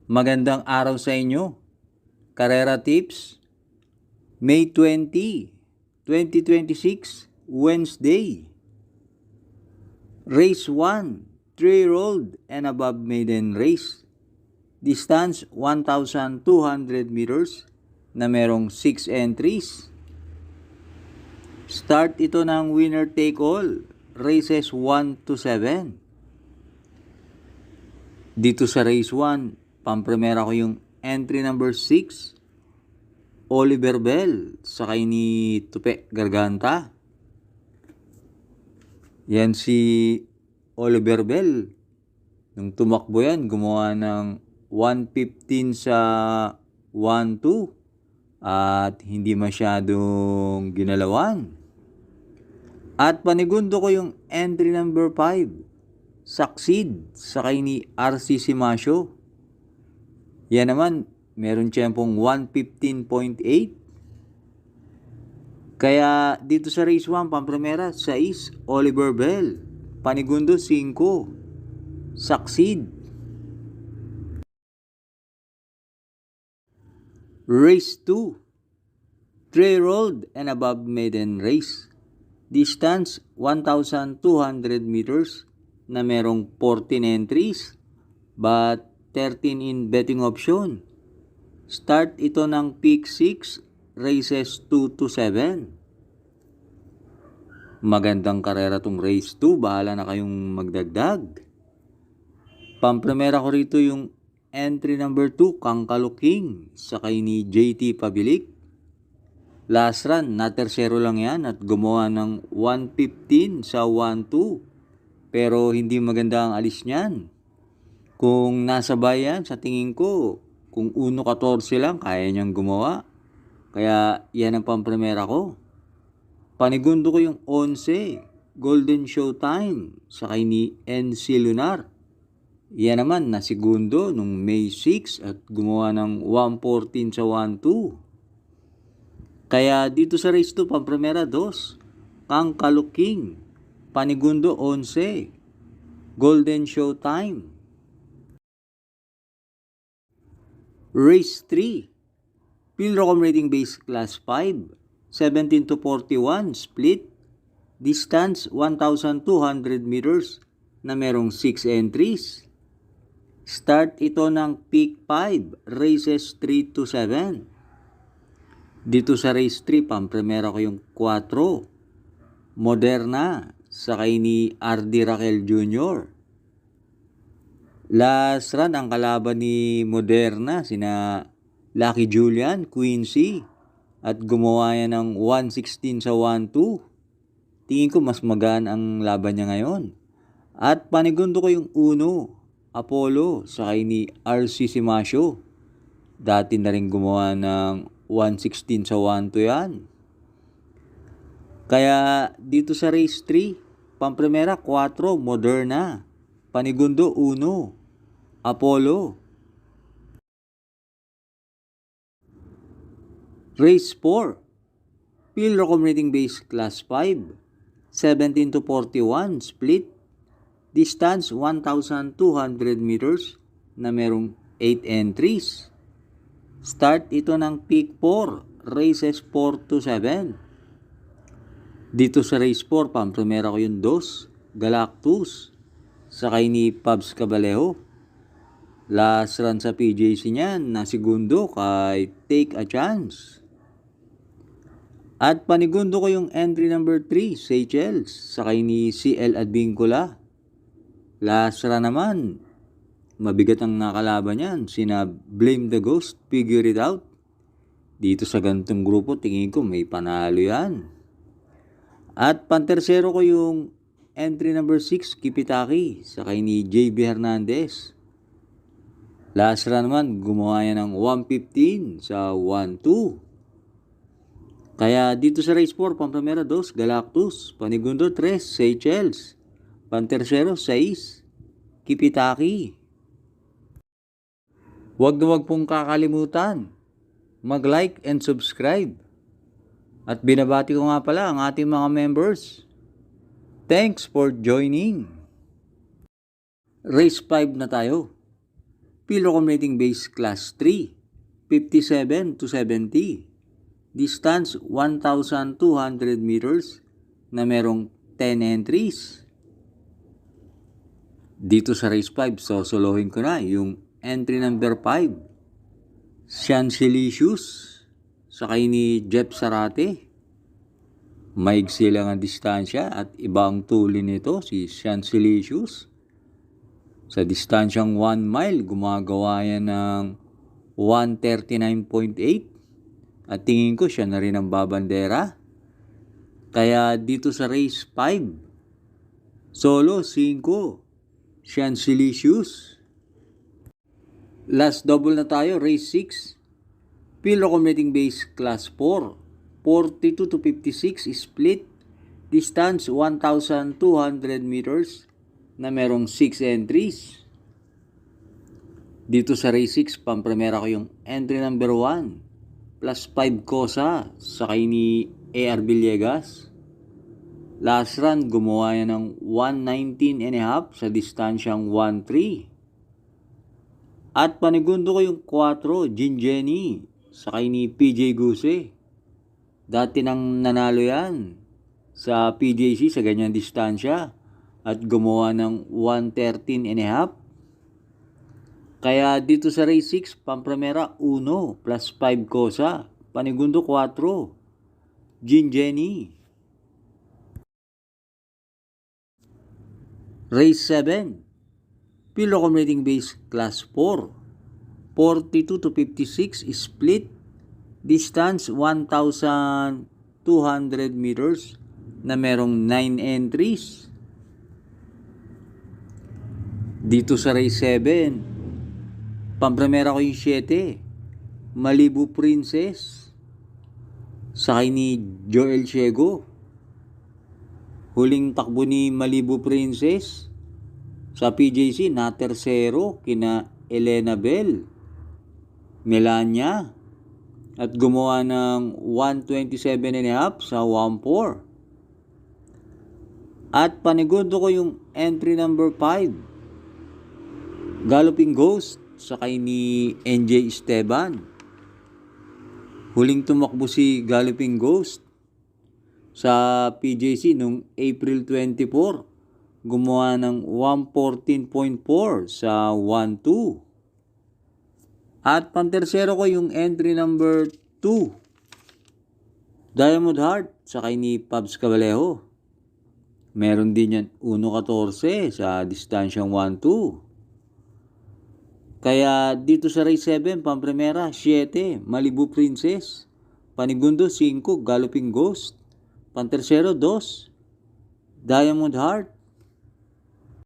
Magandang araw sa inyo. Karera Tips, May 20, 2026, Wednesday. Race 1, 3-year-old and above maiden race. Distance 1,200 meters na merong 6 entries. Start ito ng winner take all, races 1 to 7. Dito sa race 1, pampremera ko yung entry number 6, Oliver Bell, sakay ni Tupe Garganta. Yan si Oliver Bell. Nung tumakbo yan, gumawa ng 1:15 sa 1:2 at hindi masyadong ginalawan. At panigundo ko yung entry number 5, Succeed, sakay ni RC Simasio. Yan naman, meron tiyempong 1:15.8. Kaya dito sa race 1, pampremera, 6, Oliver Bell. Panigundo, 5, Succeed. Race 2, 3-year-old and above maiden race. Distance, 1,200 meters na merong 14 entries but 13 in betting option. Start ito ng peak 6, races 2 to 7. Magandang karera tong race 2, bahala na kayong magdagdag. Pampremera ko rito yung entry number 2, Kangkaluking, sakay ni JT Pabilik. Last run, na tersero lang yan at gumawa ng 1:15 sa 1:2. Pero hindi maganda ang alis niyan. Kung nasa bayan, sa tingin ko, kung 1:14 lang, kaya niyang gumawa. Kaya yan ang pampremera ko. Panigundo ko yung 11, Golden Showtime, sakay ni NC Lunar. Yan naman, nasigundo nung May 6 at gumawa ng 1:14 sa 1:2. Kaya dito sa race 2, pampremera 2, Kangkaluking, panigundo 11, Golden Showtime. Race 3, Pilrocom Rating Base Class 5, 17 to 41 split. Distance 1,200 meters na merong 6 entries. Start ito ng peak 5, races 3 to 7. Dito sa race 3, pampremera ko yung 4, Moderna, sakay ni RD Raquel Jr. Last run, ang kalaban ni Moderna, sina Lucky Julian, Quincy, at gumawa yan ng 1:16 sa 1:2. Tingin ko mas magaan ang laban niya ngayon. At panigundo ko yung 1, Apollo, sakay ni RC Simasio. Dati na rin gumawa ng 1:16 sa 1:2 yan. Kaya dito sa race 3, pampremera 4, Moderna. Panigundo 1, Apollo. Race 4, Pilrocom Rating Base Class 5, 17 to 41 split. Distance 1,200 meters na merong 8 entries. Start ito ng peak 4, races 4 to 7. Dito sa race 4, pampremera ko yung 2, Galactus, sakay ni Pabs Cabalejo. Last run sa PJC niyan, nasigundo kay Take a Chance. At panigundo ko yung entry number 3, Seychelles, sakay ni CL Advincula. Last run naman, mabigat ang nakalaban yan, sina Blame the Ghost, Figure It Out. Dito sa ganitong grupo, tingin ko may panalo yan. At pantersero ko yung entry number 6, Kipitaki, sakay ni JB Hernandez. Last run naman, gumawa yan ng 1:15 sa 1:2. Kaya dito sa race 4, pampremera 2, Galactus, panigundo 3, Seychelles, pantersero 6, Kipitaki. Huwag na huwag pong kakalimutan mag-like and subscribe. At binabati ko nga pala ang ating mga members. Thanks for joining. Race 5 na tayo. Field Accumulating Base Class 3, 57 to 70. Distance 1,200 meters na merong 10 entries. Dito sa race 5, sosolohin ko na yung entry number 5. Chancelicious, sakay ni Jeff Sarate. Maigsi lang ang distansya at iba ang tuli nito, si Chancelicious. Sa distansyang 1 mile, gumagawa yan ng 1:39.8 at tingin ko siya na rin ang babandera. Kaya dito sa race 5, solo 5, Chancelicious. Last double na tayo, race 6. Field Accumulating Base Class 4, 42 to 56 split. Distance 1,200 meters na merong 6 entries. Dito sa race 6, pampremera ko yung entry number 1, plus 5 Cosa, sakay ni A.R. Villegas. Last run, gumawa yan ng 1:19.5 sa distansyang 1:3. At panigundo ko yung 4, Gin Jenny, sakay ni PJ Guse. Dati nang nanalo yan sa PJC sa ganyang distansya at gumawa ng 1:13.5. Kaya dito sa race 6, pampremera 1 plus 5 Cosa, panigundo 4, Gin Jenny. Race 7, Field Accumulating Base Class 4, 42 to 56 split. Distance 1,200 meters na merong 9 entries. Dito sa race 7, pampremera ko yung 7, Malibu Princess, sakay ni Joel Ciego. Huling takbo ni Malibu Princess sa PJC na tersero kina Elena Bell, Melania, at gumawa ng 1:27.5 sa 1:4. At panigundo ko yung entry number 5, Galloping Ghost, sakay ni NJ Esteban. Huling tumakbo si Galloping Ghost sa PJC noong April 24. Gumawa ng 1:14.4 sa 1:2. At pantersero ko yung entry number 2, Diamond Heart, sakay ni Pabs Cabalejo. Meron din yan 1:14 sa distansyang 1:2. Kaya dito sa race 7, pampremera 7, Malibu Princess. Panigundo 5, Galloping Ghost. Pantersero 2, Diamond Heart.